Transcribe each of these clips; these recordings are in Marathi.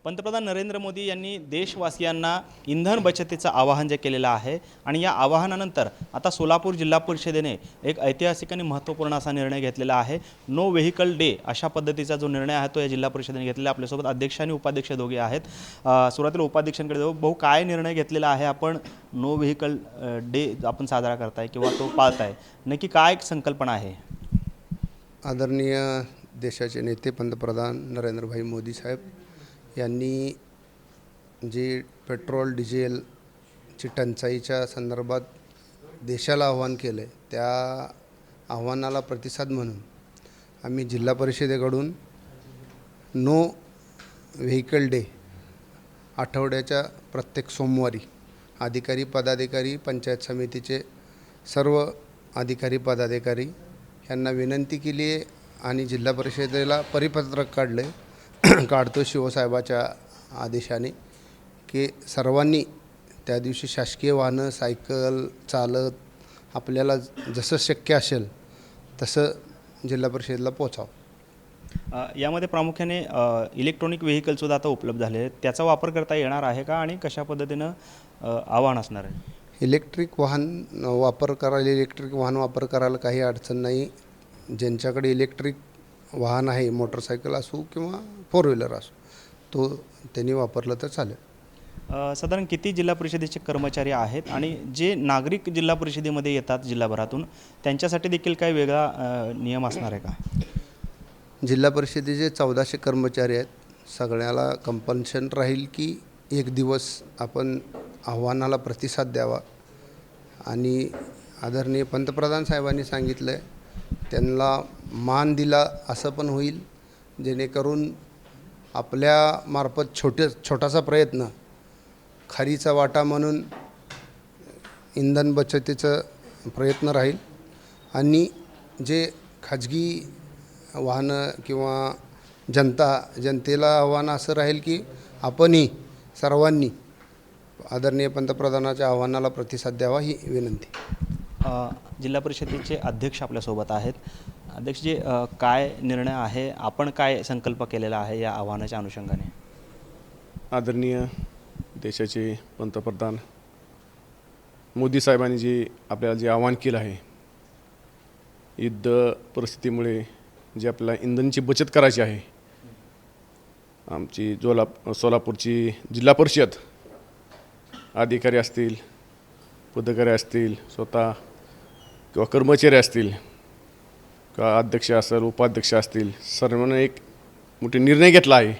पंतप्रधान नरेंद्र मोदी यांनी देशवासियांना इंधन बचतीचं आवाहन जे केलेलं आहे आणि या आवाहनानंतर आता सोलापूर जिल्हा परिषदेने एक ऐतिहासिक आणि महत्त्वपूर्ण असा निर्णय घेतलेला आहे। नो व्हेकल डे अशा पद्धतीचा जो निर्णय आहे तो या जिल्हा परिषदेने घेतलेला। आपल्यासोबत अध्यक्ष आणि उपाध्यक्ष दोघे आहेत। सुरुवातीला उपाध्यक्षांकडे जाऊ। भाऊ, काय निर्णय घेतलेला आहे? आपण नो व्हेकल डे आपण साजरा करताय किंवा तो पाळताय, नक्की काय संकल्पना आहे? आदरणीय देशाचे नेते पंतप्रधान नरेंद्रभाई मोदी साहेब यांनी जे पेट्रोल डिझेलची टंचाईच्या संदर्भात देशाला आव्हान केलं आहे, त्या आव्हानाला प्रतिसाद म्हणून आम्ही जिल्हा परिषदेकडून नो व्हेकल डे आठवड्याच्या प्रत्येक सोमवारी अधिकारी पदाधिकारी पंचायत समितीचे सर्व अधिकारी पदाधिकारी यांना विनंती केली आहे आणि जिल्हा परिषदेला परिपत्रक काढतो शिवसाहेबाच्या आदेशाने की सर्वांनी त्या दिवशी शासकीय वाहनं सायकल चालत आपल्याला जसं शक्य असेल तसं जिल्हा परिषदेला पोचावं। यामध्ये प्रामुख्याने इलेक्ट्रॉनिक व्हेकलसुद्धा आता उपलब्ध झाले आहेत, त्याचा वापर करता येणार आहे का आणि कशा पद्धतीनं आव्हान असणार आहे? इलेक्ट्रिक वाहन वापर करायला काही अडचण नाही। ज्यांच्याकडे इलेक्ट्रिक वाहन आहे, मोटरसायकल असो किंवा फोर व्हीलर असो, तो त्यांनी वापरलं तर चालेल। साधारण किती जिल्हा परिषदेचे कर्मचारी आहेत आणि जे नागरिक जिल्हा परिषदेमध्ये येतात जिल्हाभरातून, त्यांच्यासाठी देखील काही वेगळा नियम असणार आहे का? जिल्हा परिषदेचे 1400 कर्मचारी आहेत। सगळ्याला कंपल्शन राहील की एक दिवस आपण आव्हानाला प्रतिसाद द्यावा आणि आदरणीय पंतप्रधान साहेबांनी सांगितलं आहे त्यांना मान दिला असं पण होईल, जेणेकरून आपल्यामार्फत छोटासा प्रयत्न खारीचा वाटा म्हणून इंधन बचतीचं प्रयत्न राहील आणि जे खाजगी वाहनं किंवा जनतेला आव्हान असं राहील की आपणही सर्वांनी आदरणीय पंतप्रधानाच्या आव्हानाला प्रतिसाद द्यावा ही विनंती। जिल्हा परिषदेचे अध्यक्ष आपल्यासोबत आहेत। अध्यक्षजी, काय निर्णय आहे, आपण काय संकल्प केलेला आहे या आव्हानाच्या अनुषंगाने? आदरणीय देशाचे पंतप्रधान मोदी साहेबांनी जे आपल्याला जे आव्हान केलं आहे, युद्ध परिस्थितीमुळे जे आपल्याला इंधनाची बचत करायची आहे, आमची सोलापूरची जिल्हा परिषद अधिकारी असतील, पदाधिकारी असतील, स्वतः किंवा कर्मचारी असतील किंवा अध्यक्ष असेल, उपाध्यक्ष असतील, सर्वांनी एक मोठा निर्णय घेतला आहे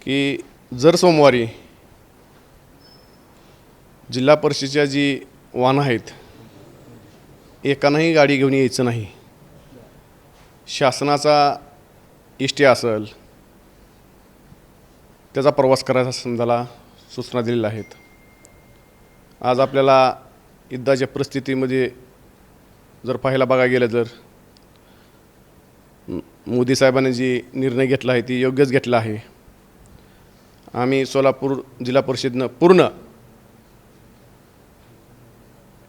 की जर सोमवारी जिल्हा परिषदेच्या जी वाहनं आहेत एकानंही गाडी घेऊन यायचं नाही। शासनाचा एसटी असेल त्याचा प्रवास करायचा समजायला सूचना दिलेल्या आहेत। आज आपल्याला युद्धाच्या परिस्थितीमध्ये जर पाहायला बघायला गेलं तर मोदी साहेबांनी जी निर्णय घेतला आहे ती योग्यच घेतला आहे। आम्ही सोलापूर जिल्हा परिषदेनं पूर्ण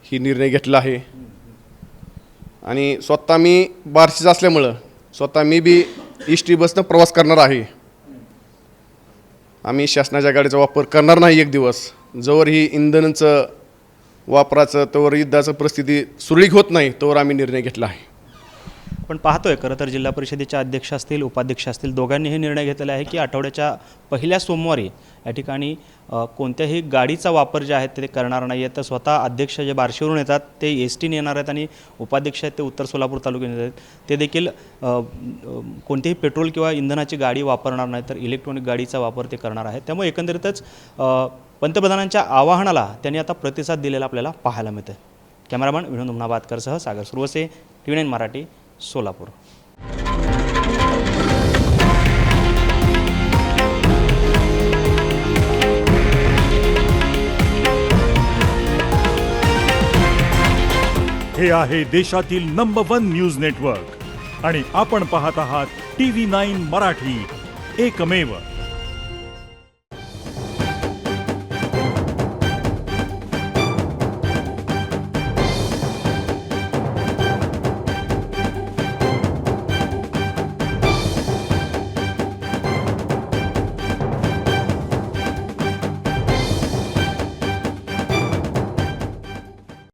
ही निर्णय घेतला आहे आणि स्वतः मी बार्शीचा असल्यामुळं स्वतः मी बी एसटी बसनं प्रवास करणार आहे। आम्ही शासनाच्या गाडीचा वापर करणार नाही एक दिवस, जोवर ही इंधनाचं वापराचं तोवर युद्धाचं परिस्थिती सुरळीत होत नाही तोवर आम्ही निर्णय घेतला आहे। पण पाहतोय खरं तर जिल्हा परिषदेचे अध्यक्ष असतील, उपाध्यक्ष असतील, दोघांनी हे निर्णय घेतलेला आहे की आठवड्याच्या पहिल्या सोमवारी या ठिकाणी कोणत्याही गाडीचा वापर जे आहे ते करणार नाही आहे। तर स्वतः अध्यक्ष जे बार्शीवरून येतात ते एसटीने येणार आहेत आणि उपाध्यक्ष आहेत ते उत्तर सोलापूर तालुक्यात आहेत, ते देखील कोणतेही पेट्रोल किंवा इंधनाची गाडी वापरणार नाही, तर इलेक्ट्रॉनिक गाडीचा वापर ते करणार आहेत। त्यामुळे एकंदरीतच पंतप्रधानांच्या आवाहनाला त्यांनी आता प्रतिसाद दिलेला आपल्याला पाहायला मिळतं। कॅमेरामॅन विनोद उमनाबादकरसह सागर सुरवसे, TV9 मराठी, सोलापूर। हे आहे देशातील नंबर 1 न्यूज नेटवर्क आणि आपण पाहत आहात TV9 मराठी, एकमेव।